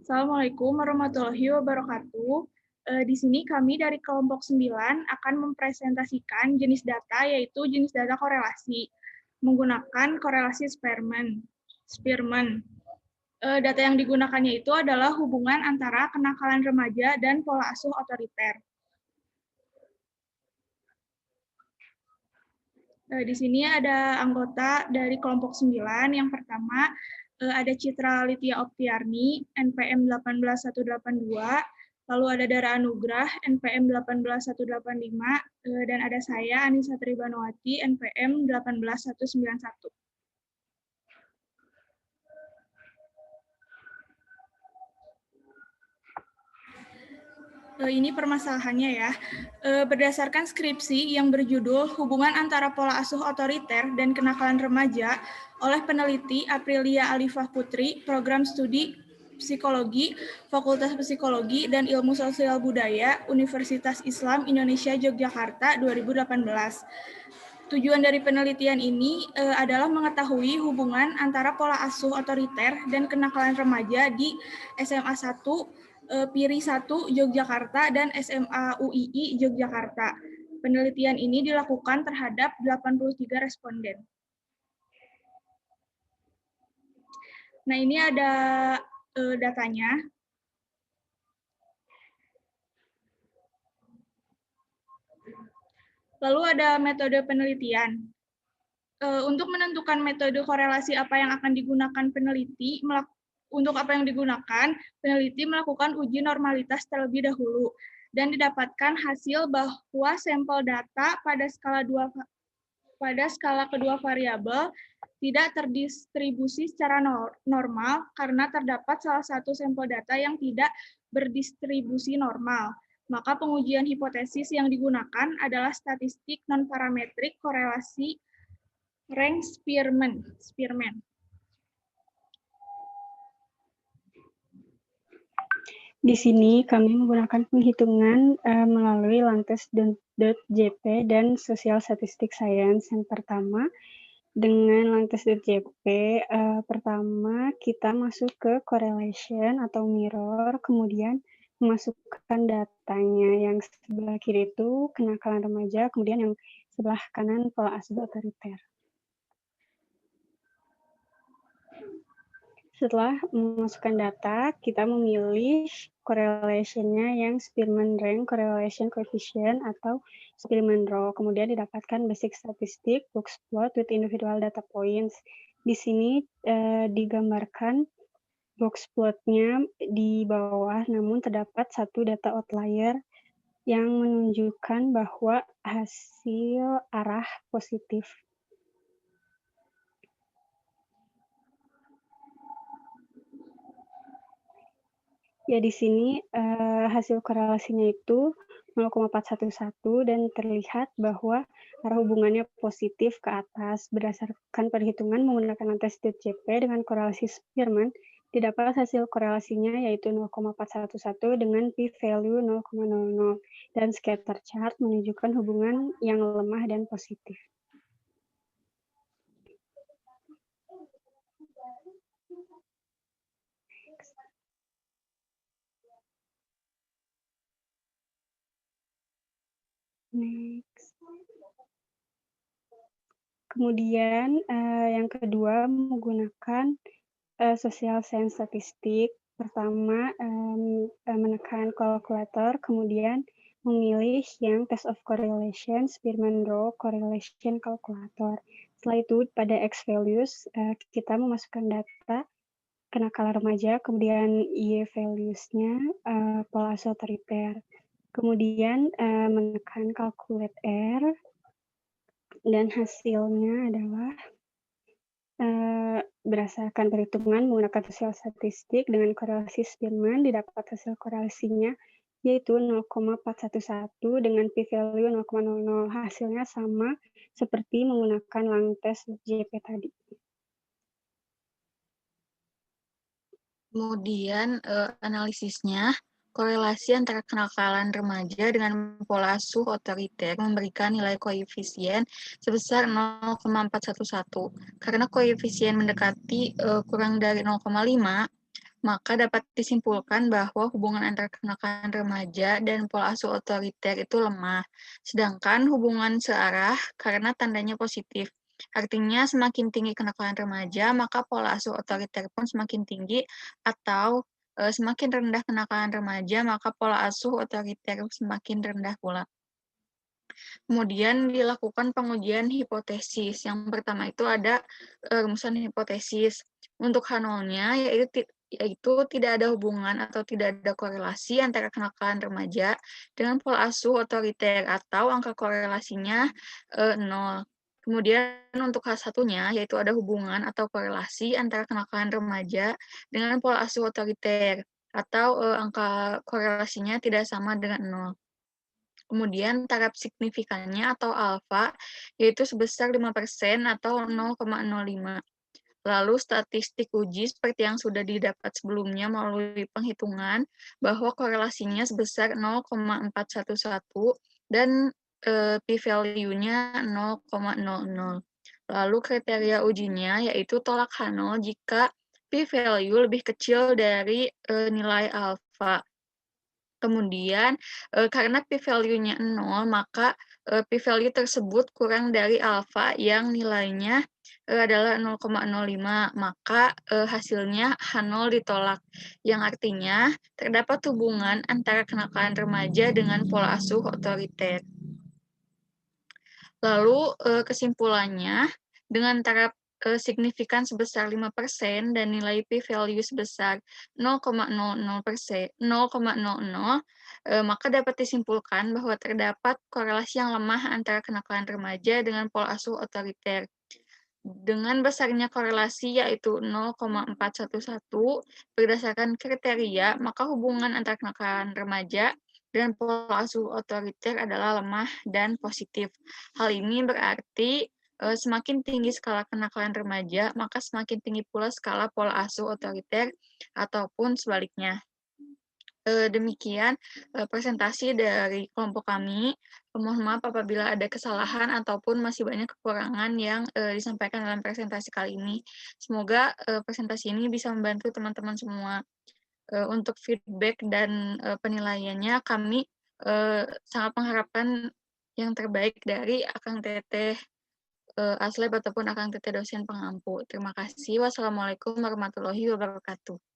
Assalamualaikum warahmatullahi wabarakatuh. Di sini kami dari kelompok 9 akan mempresentasikan jenis data, yaitu jenis data korelasi, menggunakan korelasi Spearman. Data yang digunakannya itu adalah hubungan antara kenakalan remaja dan pola asuh otoriter. Di sini ada anggota dari kelompok 9. Yang pertama, ada Citra Litya Oktiarni, NPM 18182, lalu ada Dara Anugrah, NPM 18185, dan ada saya, Anissa Tribanowati, NPM 18191. Ini permasalahannya ya. Berdasarkan skripsi yang berjudul Hubungan Antara Pola Asuh Otoriter dan Kenakalan Remaja oleh peneliti Aprilia Alifah Putri, Program Studi Psikologi, Fakultas Psikologi dan Ilmu Sosial Budaya, Universitas Islam Indonesia Yogyakarta 2018. Tujuan dari penelitian ini adalah mengetahui hubungan antara pola asuh otoriter dan kenakalan remaja di SMA 1, PIRI 1 Yogyakarta, dan SMA UII Yogyakarta. Penelitian ini dilakukan terhadap 83 responden. Nah, ini ada datanya. Lalu ada metode penelitian. Untuk menentukan metode korelasi apa yang akan digunakan peneliti, peneliti melakukan uji normalitas terlebih dahulu dan didapatkan hasil bahwa sampel data pada skala kedua variabel tidak terdistribusi secara normal karena terdapat salah satu sampel data yang tidak berdistribusi normal. Maka pengujian hipotesis yang digunakan adalah statistik non-parametrik korelasi rank Spearman. Di sini kami menggunakan penghitungan melalui lantes.jp dan Social Statistic Science. Yang pertama, dengan lantes.jp, pertama kita masuk ke correlation atau mirror, kemudian memasukkan datanya. Yang sebelah kiri itu kenakalan remaja, kemudian yang sebelah kanan pola asuh otoriter. Setelah memasukkan data, kita memilih correlation-nya yang Spearman Rank Correlation Coefficient atau Spearman Rho. Kemudian didapatkan basic statistik, box plot with individual data points. Di sini digambarkan box plot-nya di bawah, namun terdapat satu data outlier yang menunjukkan bahwa hasil arah positif. Ya, di sini hasil korelasinya itu 0,411 dan terlihat bahwa arah hubungannya positif ke atas. Berdasarkan perhitungan menggunakan lantes.jp dengan korelasi Spearman, didapat hasil korelasinya yaitu 0,411 dengan p-value 0,00 dan scatter chart menunjukkan hubungan yang lemah dan positif. Next. Kemudian yang kedua menggunakan social science statistik. Pertama menekan kalkulator, kemudian memilih yang test of correlation, Spearman Rho correlation calculator. Setelah itu pada X values kita memasukkan data kenakalan remaja, kemudian Y values-nya pola asuh otoriter. Kemudian menekan calculate R, dan hasilnya adalah berdasarkan perhitungan menggunakan social statistik dengan korelasi Spearman, didapat hasil korelasinya yaitu 0,411 dengan p-value 0,00. Hasilnya sama seperti menggunakan lantes.jp tadi. Kemudian analisisnya, korelasi antara kenakalan remaja dengan pola asuh otoriter memberikan nilai koefisien sebesar 0,411. Karena koefisien mendekati kurang dari 0,5, maka dapat disimpulkan bahwa hubungan antara kenakalan remaja dan pola asuh otoriter itu lemah. Sedangkan hubungan searah karena tandanya positif. Artinya semakin tinggi kenakalan remaja, maka pola asuh otoriter pun semakin tinggi, atau semakin rendah kenakalan remaja, maka pola asuh otoriter semakin rendah pula. Kemudian dilakukan pengujian hipotesis. Yang pertama itu ada rumusan hipotesis. Untuk H0-nya yaitu tidak ada hubungan atau tidak ada korelasi antara kenakalan remaja dengan pola asuh otoriter, atau angka korelasinya 0. Kemudian untuk H1-nya yaitu ada hubungan atau korelasi antara kenakalan remaja dengan pola asuh otoriter, atau angka korelasinya tidak sama dengan 0. Kemudian taraf signifikannya atau alfa yaitu sebesar 5% atau 0,05. Lalu statistik uji seperti yang sudah didapat sebelumnya melalui penghitungan bahwa korelasinya sebesar 0,411 dan p-value-nya 0,00. Lalu kriteria ujinya yaitu tolak H0 jika p-value lebih kecil dari nilai alfa. Kemudian, karena p-value-nya 0, maka p-value tersebut kurang dari alfa yang nilainya adalah 0,05, maka hasilnya H0 ditolak, yang artinya terdapat hubungan antara kenakalan remaja dengan pola asuh otoriter. Lalu kesimpulannya, dengan taraf signifikan sebesar 5% dan nilai p-value sebesar 0,00%, maka dapat disimpulkan bahwa terdapat korelasi yang lemah antara kenakalan remaja dengan pola asuh otoriter. Dengan besarnya korelasi yaitu 0,411 berdasarkan kriteria, maka hubungan antara kenakalan remaja dan pola asuh otoriter adalah lemah dan positif. Hal ini berarti semakin tinggi skala kenakalan remaja, maka semakin tinggi pula skala pola asuh otoriter, ataupun sebaliknya. Demikian presentasi dari kelompok kami. Mohon maaf apabila ada kesalahan ataupun masih banyak kekurangan yang disampaikan dalam presentasi kali ini. Semoga presentasi ini bisa membantu teman-teman semua. Untuk feedback dan penilaiannya, kami sangat mengharapkan yang terbaik dari Akang Teteh Asleb ataupun Akang Teteh dosen pengampu. Terima kasih. Wassalamualaikum warahmatullahi wabarakatuh.